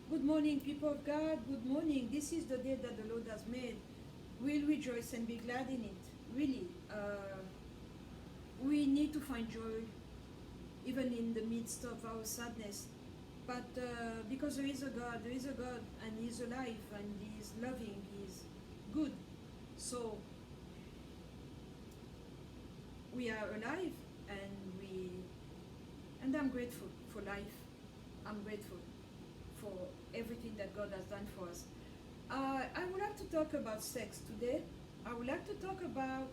Good morning, people of God. Good morning. This is the day that the Lord has made. We'll rejoice and be glad in it. Really, we need to find joy even in the midst of our sadness. But because there is a God, and He's alive, and He's loving, He's good. So we are alive, and I'm grateful for life. I'm grateful for everything that God has done for us. I would like to talk about sex today. I would like to talk about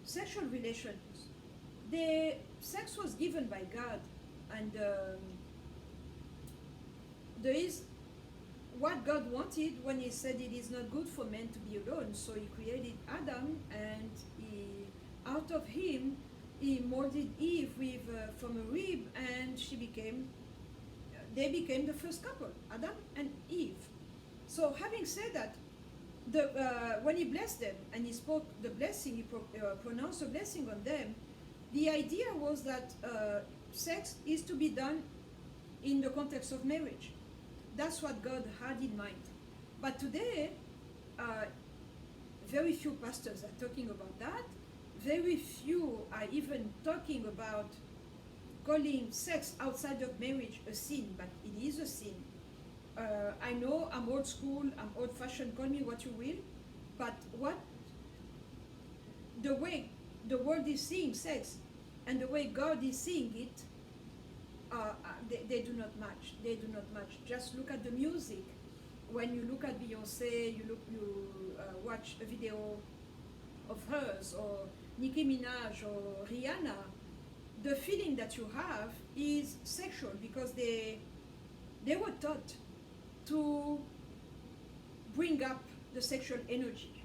sexual relations. The sex was given by God, and there is what God wanted when He said it is not good for man to be alone. So He created Adam, and out of him He molded Eve with from a rib, and they became the first couple, Adam and Eve. So having said that, when He blessed them and He spoke the blessing, He pronounced a blessing on them, the idea was that sex is to be done in the context of marriage. That's what God had in mind. But today, very few pastors are talking about that. Very few are even talking about calling sex outside of marriage a sin, but it is a sin. I know I'm old school, I'm old fashioned, call me what you will, but the way the world is seeing sex and the way God is seeing it, they do not match. They do not match. Just look at the music. When you look at Beyonce, you watch a video of hers, or Nicki Minaj or Rihanna, the feeling that you have is sexual, because they were taught to bring up the sexual energy.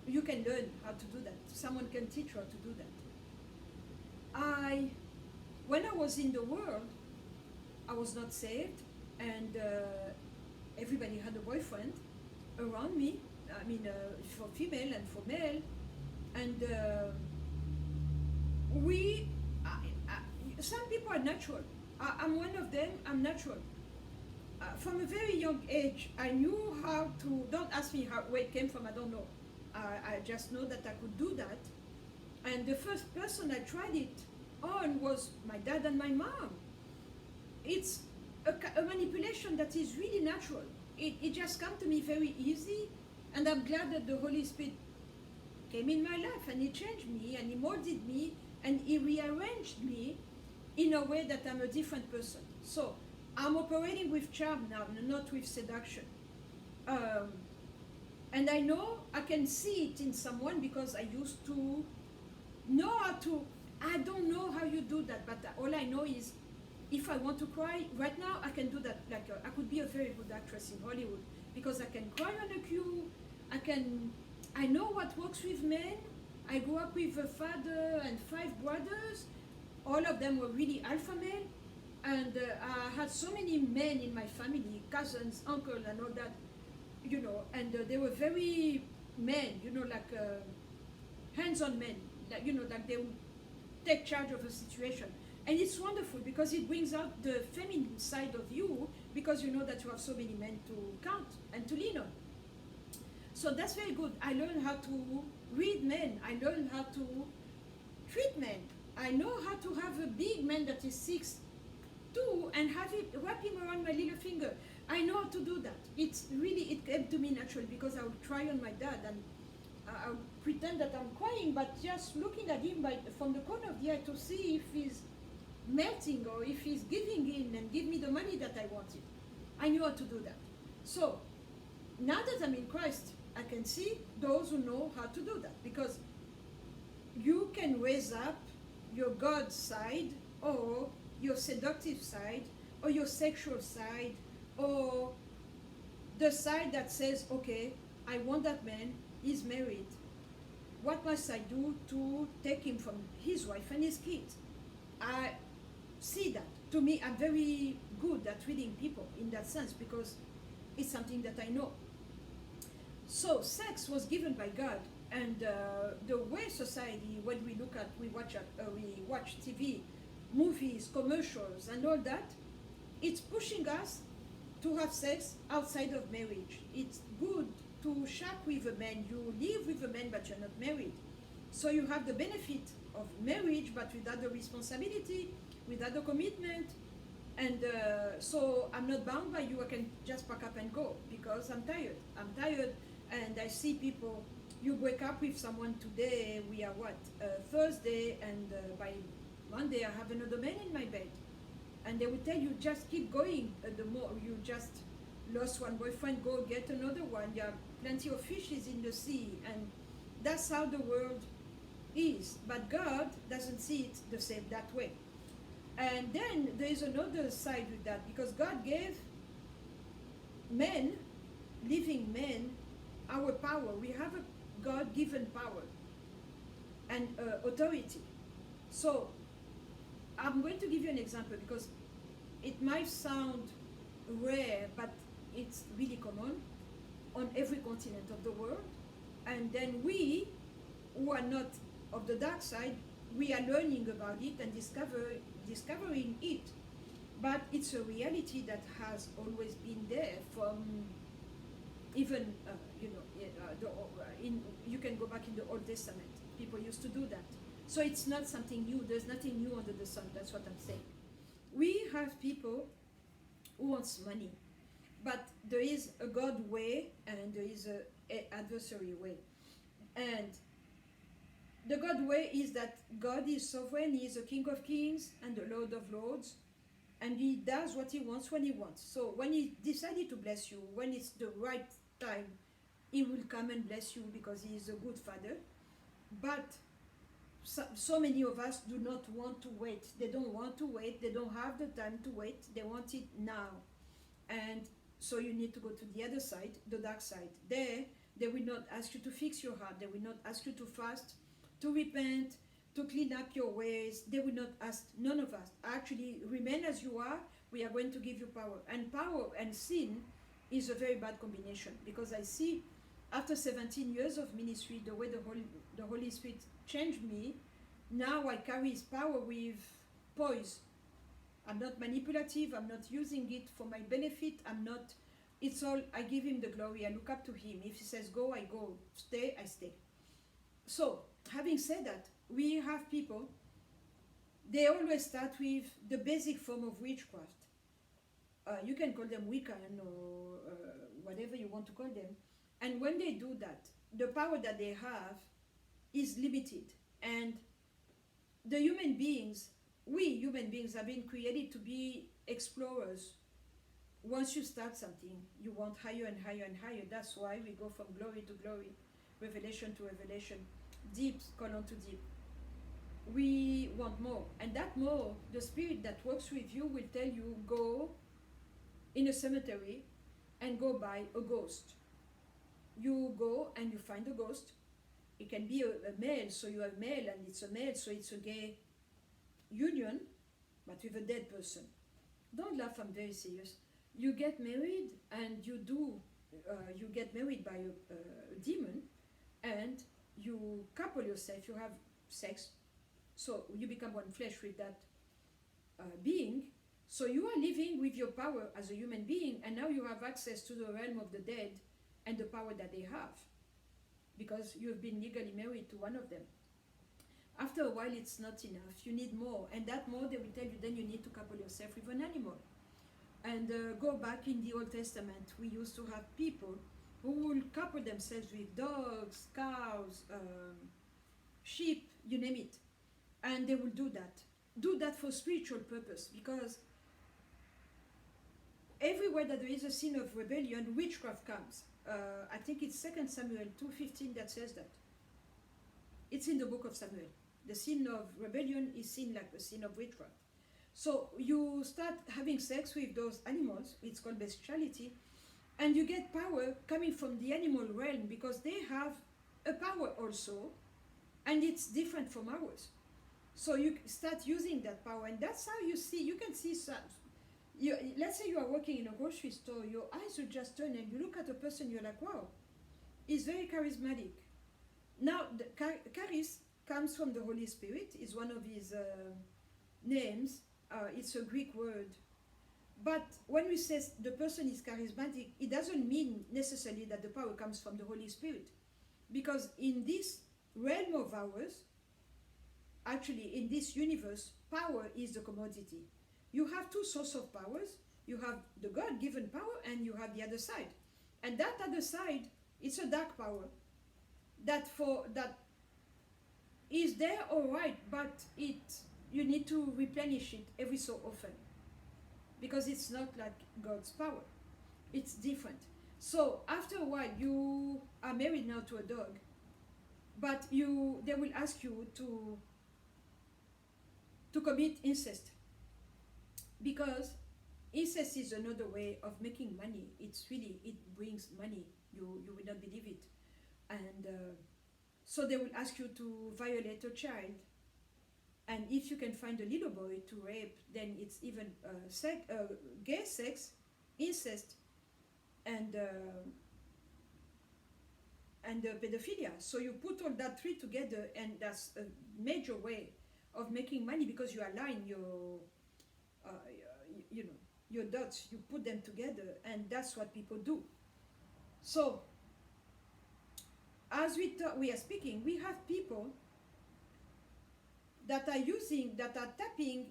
You can learn how to do that. Someone can teach you how to do that. When I was in the world, I was not saved, and everybody had a boyfriend around me. I mean, for female and for male, and some people are natural. I'm one of them. I'm natural. From a very young age, I knew how to. Don't ask me where it came from. I don't know. I just know that I could do that. And the first person I tried it on was my dad and my mom. It's a manipulation that is really natural. It just came to me very easy, and I'm glad that the Holy Spirit came in my life, and He changed me, and He molded me, and He rearranged me in a way that I'm a different person. So I'm operating with charm now, not with seduction. And I know I can see it in someone, because I used to know how to. I don't know how you do that, but all I know is, if I want to cry right now, I can do that. Like I could be a very good actress in Hollywood, because I can cry on a cue. I know what works with men. I grew up with a father and 5 brothers. All of them were really alpha male, and I had so many men in my family, cousins, uncles, and all that, and they were very men, like hands-on men, like they would take charge of a situation. And it's wonderful, because it brings out the feminine side of you, because you know that you have so many men to count and to lean on. So that's very good. I learned how to read men. I learned how to treat men. I know how to have a big man that is 6'2" and wrap him around my little finger. I know how to do that. It came to me naturally, because I would cry on my dad, and I would pretend that I'm crying, but just looking at him from the corner of the eye to see if he's melting, or if he's giving in and give me the money that I wanted. I knew how to do that. So now that I'm in Christ, I can see those who know how to do that, because you can raise up your God side, or your seductive side, or your sexual side, or the side that says, okay, I want that man, he's married. What must I do to take him from his wife and his kids? I see that. To me, I'm very good at reading people in that sense, because it's something that I know. So sex was given by God, and the way society, when we watch TV, movies, commercials, and all that, it's pushing us to have sex outside of marriage. It's good to shack with a man. You live with a man, but you're not married. So you have the benefit of marriage, but without the responsibility, without the commitment. And so I'm not bound by you. I can just pack up and go because I'm tired. I'm tired, and I see people. You wake up with someone today. We are what Thursday, and by Monday I have another man in my bed, and they will tell you just keep going. The more you just lost one boyfriend, go get another one. There are plenty of fishes in the sea, and that's how the world is. But God doesn't see it the same that way. And then there is another side with that, because God gave men, living men, our power. We have a God-given power and authority. So I'm going to give you an example because it might sound rare, but it's really common on every continent of the world. And then we, who are not of the dark side, we are learning about it and discovering it. But it's a reality that has always been there from even, you can go back in the Old Testament. People used to do that. So it's not something new. There's nothing new under the sun. That's what I'm saying. We have people who wants money, but there is a God way and there is an adversary way. And the God way is that God is sovereign. He is the King of Kings and the Lord of Lords, and He does what He wants when He wants. So when He decided to bless you, when it's the right time, He will come and bless you because He is a good Father. But so many of us do not want to wait. They don't want to wait. They don't have the time to wait. They want it now. And so you need to go to the other side, the dark side. There, they will not ask you to fix your heart. They will not ask you to fast, to repent, to clean up your ways. They will not ask, none of us. Actually, remain as you are. We are going to give you power. And power and sin is a very bad combination, because I see after 17 years of ministry, the way the Holy Spirit changed me, now I carry His power with poise. I'm not manipulative. I'm not using it for my benefit. It's all, I give Him the glory. I look up to Him. If He says go, I go. Stay, I stay. So, having said that, we have people, they always start with the basic form of witchcraft. You can call them Wiccan or whatever you want to call them. And when they do that, the power that they have is limited. And the human beings, we human beings, have been created to be explorers. Once you start something, you want higher and higher and higher. That's why we go from glory to glory, revelation to revelation, deep colon to deep. We want more. And that more, the spirit that works with you will tell you, go in a cemetery and go buy a ghost. You go and you find a ghost. It can be a male, so you have male, and it's a male, so it's a gay union, but with a dead person. Don't laugh, I'm very serious. You get married, and you get married by a demon, and you couple yourself, you have sex, so you become one flesh with that being. So you are living with your power as a human being, and now you have access to the realm of the dead and the power that they have, because you've been legally married to one of them. After a while, it's not enough. You need more, and that more, they will tell you, then you need to couple yourself with an animal. And go back in the Old Testament, we used to have people who will couple themselves with dogs, cows, sheep, you name it. And they will do that. Do that for spiritual purpose, because everywhere that there is a sin of rebellion, witchcraft comes. I think it's 2 Samuel 2:15 that says that. It's in the book of Samuel. The sin of rebellion is seen like the sin of witchcraft. So you start having sex with those animals, it's called bestiality, and you get power coming from the animal realm, because they have a power also, and it's different from ours. So you start using that power, and that's how you can see some. Let's say you are working in a grocery store, your eyes will just turn and you look at a person, you're like, wow, he's very charismatic. Now, the charis comes from the Holy Spirit, is one of his names. It's a Greek word. But when we say the person is charismatic, it doesn't mean necessarily that the power comes from the Holy Spirit. Because in this realm of ours, actually in this universe, power is the commodity. You have two sources of powers. You have the God-given power and you have the other side. And that other side, it's a dark power that is there all right, but you need to replenish it every so often because it's not like God's power. It's different. So after a while, you are married now to a dog, but they will ask you to commit incest because incest is another way of making money. It brings money. You will not believe it, and so they will ask you to violate a child. And if you can find a little boy to rape, then it's even gay sex, incest, and pedophilia. So you put all that three together, and that's a major way of making money because you align uh, your dots. You put them together, and that's what people do. So as we are speaking, we have people that are tapping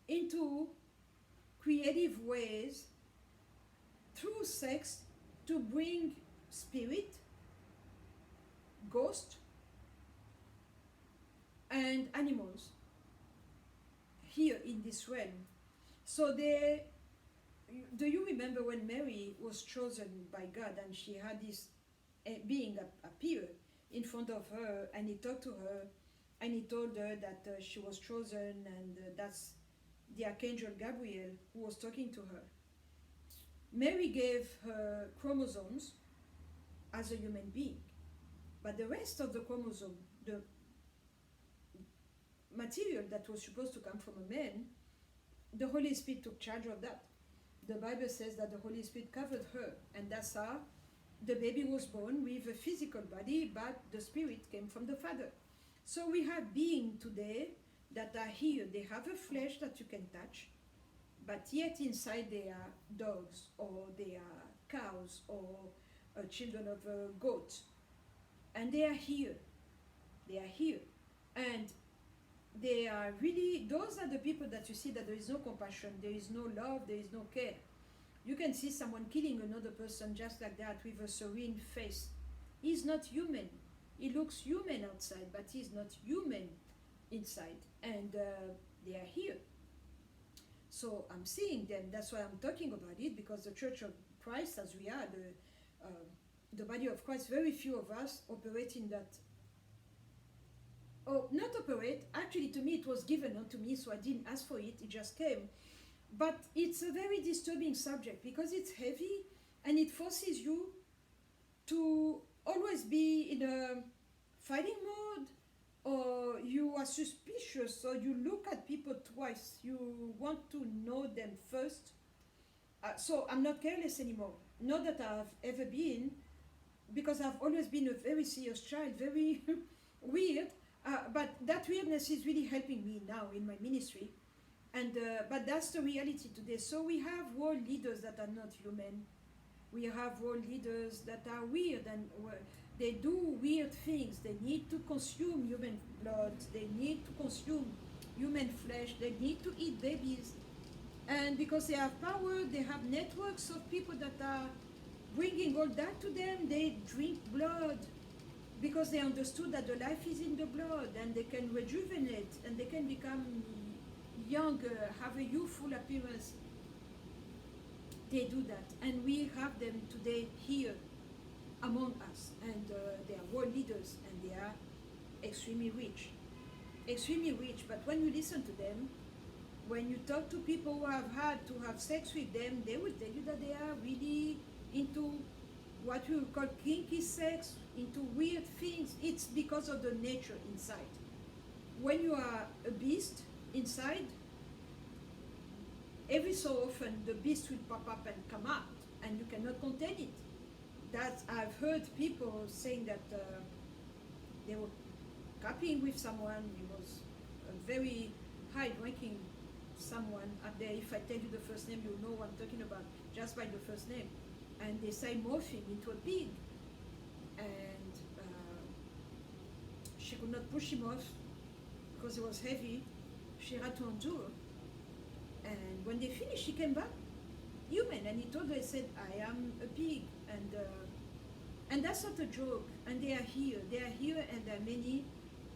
into creative ways through sex to bring spirit, ghost, and animals here in this realm. So do you remember when Mary was chosen by God and she had this being appear in front of her, and he talked to her and he told her that she was chosen, and that's the Archangel Gabriel who was talking to her. Mary gave her chromosomes as a human being, but the rest of the chromosome, the material that was supposed to come from a man, the Holy Spirit took charge of that. The Bible says that the Holy Spirit covered her, and that's how the baby was born with a physical body, but the spirit came from the Father. So we have beings today that are here. They have a flesh that you can touch, but yet inside they are dogs, or they are cows, or children of a goat. And they are here. They are here. And they are really, those are the people that you see that there is no compassion, there is no love, there is no care. You can see someone killing another person just like that with a serene face. He's not human. He looks human outside, but he's not human inside. And they are here. So I'm seeing them. That's why I'm talking about it, because the Church of Christ, as we are, the body of Christ, very few of us operate in that. Oh, not operate. Actually, to me, it was given unto me, so I didn't ask for it. It just came. But it's a very disturbing subject because it's heavy and it forces you to always be in a fighting mode, or you are suspicious, or you look at people twice. You want to know them first. So I'm not careless anymore. Not that I've ever been, because I've always been a very serious child, very weird. But that weirdness is really helping me now in my ministry. And but that's the reality today. So we have world leaders that are not human. We have world leaders that are weird, and they do weird things. They need to consume human blood. They need to consume human flesh. They need to eat babies. And because they have power, they have networks of people that are bringing all that to them. They drink blood because they understood that the life is in the blood, and they can rejuvenate, and they can become younger, have a youthful appearance. They do that, and we have them today here among us, and they are world leaders, and they are extremely rich. But when you listen to them, when you talk to people who have had to have sex with them, they will tell you that they are really into what we would call kinky sex, into weird things. It's because of the nature inside. When you are a beast inside, every so often the beast will pop up and come out, and you cannot contain it. That I've heard people saying that they were copying with someone. He was a very high-ranking someone up there. If I tell you the first name, you'll know what I'm talking about just by the first name. And they say morph him into a pig. And she could not push him off because it was heavy. She had to endure. And when they finished, she came back human. And he told her, he said, I am a pig. And that's not a joke. And they are here. They are here, and there are many.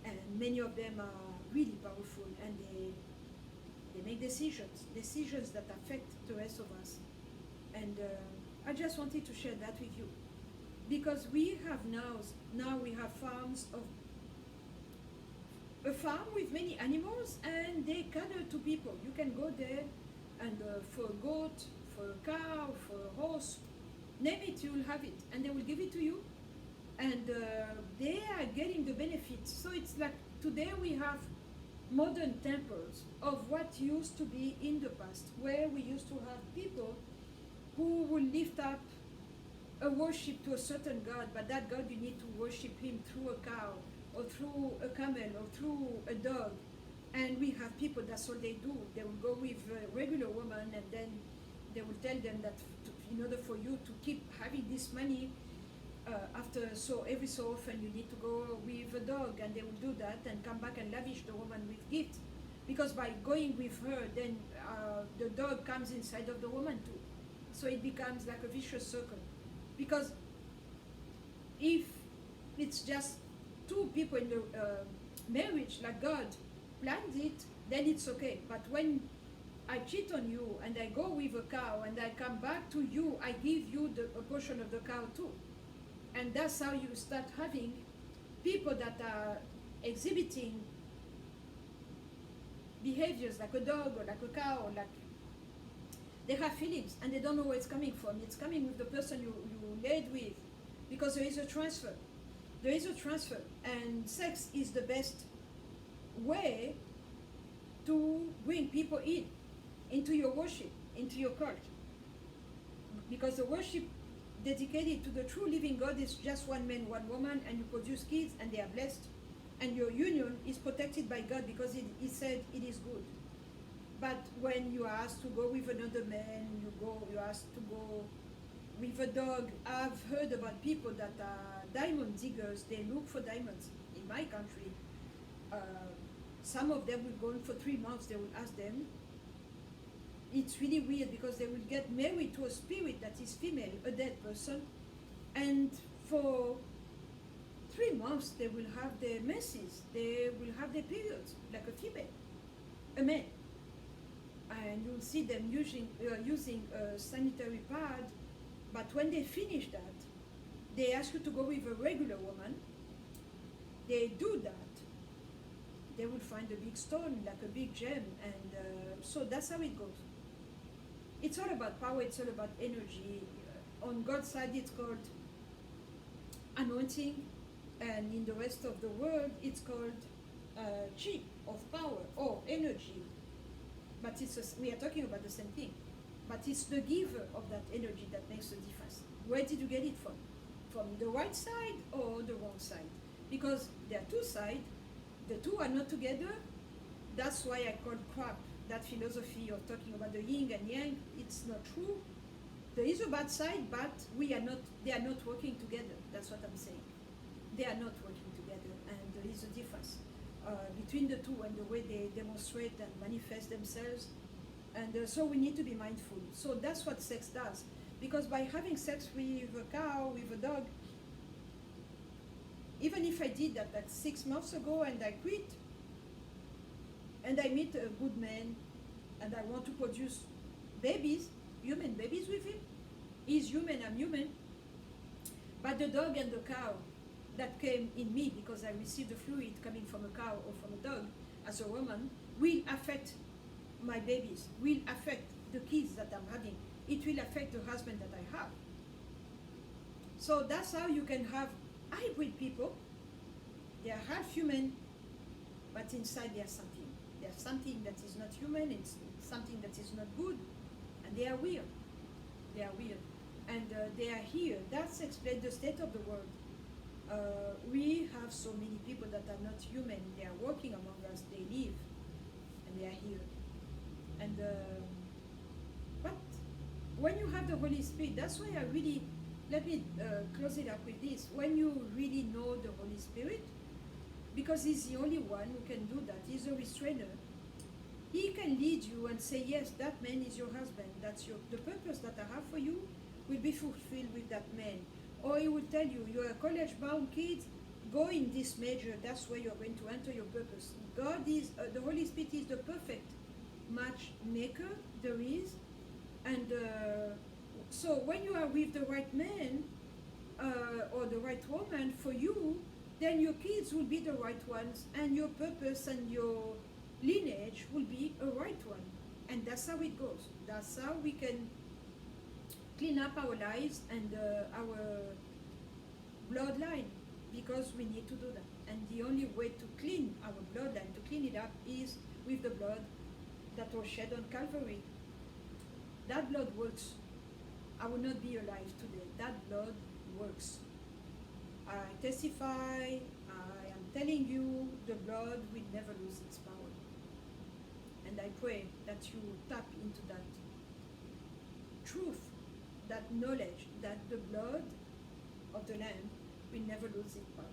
And many of them are really powerful. And they make decisions that affect the rest of us. And I just wanted to share that with you. Because we have now we have farms of a farm with many animals, and they cater to people. You can go there, and for a goat, for a cow, for a horse, name it, you will have it, and they will give it to you, and they are getting the benefits. So it's like today we have modern temples of what used to be in the past, where we used to have people who will lift up a worship to a certain God, but that God you need to worship him through a cow, or through a camel, or through a dog. And we have people, that's all they do. They will go with a regular woman, and then they will tell them that in order for you to keep having this money, every so often you need to go with a dog, and they will do that and come back and lavish the woman with gifts. Because by going with her, then the dog comes inside of the woman too. So it becomes like a vicious circle. Because if it's just two people in the marriage, like God planned it, then it's okay. But when I cheat on you and I go with a cow and I come back to you, I give you a portion of the cow too. And that's how you start having people that are exhibiting behaviors like a dog or like a cow, or like they have feelings and they don't know where it's coming from. It's coming with the person you laid with, because there is a transfer. There is a transfer, and sex is the best way to bring people into your worship, into your cult. Because the worship dedicated to the true living God is just one man, one woman, and you produce kids and they are blessed. And your union is protected by God because he said it is good. But when you are asked to go with another man, you're asked to go with a dog. I've heard about people that are diamond diggers. They look for diamonds in my country. Some of them will go for 3 months. They will ask them. It's really weird because they will get married to a spirit that is female, a dead person, and for 3 months they will have their menses. They will have their periods like a female, a man. And you'll see them using a sanitary pad, but when they finish that, they ask you to go with a regular woman. They do that. They will find a big stone, like a big gem, and so that's how it goes. It's all about power, it's all about energy. On God's side, it's called anointing, and in the rest of the world, it's called chi, of power, or energy. But we are talking about the same thing. But it's the giver of that energy that makes the difference. Where did you get it from? From the right side or the wrong side? Because there are two sides. The two are not together. That's why I call crap that philosophy of talking about the yin and yang. It's not true. There is a bad side, but they are not working together. That's what I'm saying. They are not working together, and there is a difference between the two and the way they demonstrate and manifest themselves. And so we need to be mindful. So that's what sex does. Because by having sex with a cow, with a dog, even if I did that like 6 months ago and I quit, and I meet a good man, and I want to produce babies, human babies with him, he's human, I'm human, but the dog and the cow that came in me because I received the fluid coming from a cow or from a dog as a woman will affect my babies, will affect the kids that I'm having. It will affect the husband that I have. So that's how you can have hybrid people. They are half human, but inside there's something. There's something that is not human, it's something that is not good, and they are weird. They are weird. And they are here. That's explained the state of the world. We have so many people that are not human. They are working among us, they live, and they are here. And but when you have the Holy Spirit, that's why I really, let me close it up with this. When you really know the Holy Spirit, because He's the only one who can do that, He's a restrainer. He can lead you and say, yes, that man is your husband. That's the purpose that I have for you will be fulfilled with that man. Or He will tell you, you're a college-bound kid, go in this major, that's where you're going to enter your purpose. God is, the Holy Spirit is the perfect matchmaker there is. And so when you are with the right man or the right woman for you, then your kids will be the right ones, and your purpose and your lineage will be a right one. And that's how it goes. That's how we can clean up our lives and our bloodline, because we need to do that. And the only way to clean our bloodline, to clean it up, is with the blood that was shed on Calvary. That blood works. I would not be alive today. That blood works. I testify, I am telling you, the blood will never lose its power. And I pray that you tap into that truth, that knowledge, that the blood of the Lamb will never lose its power.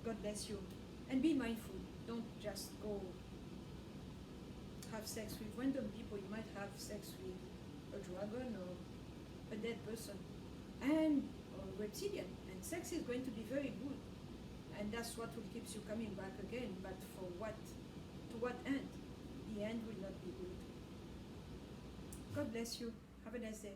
God bless you. And be mindful. Don't just go have sex with random people. You might have sex with a dragon or a dead person and a reptilian. And sex is going to be very good. And that's what will keep you coming back again. But for what? To what end? The end will not be good. God bless you. Have a nice day.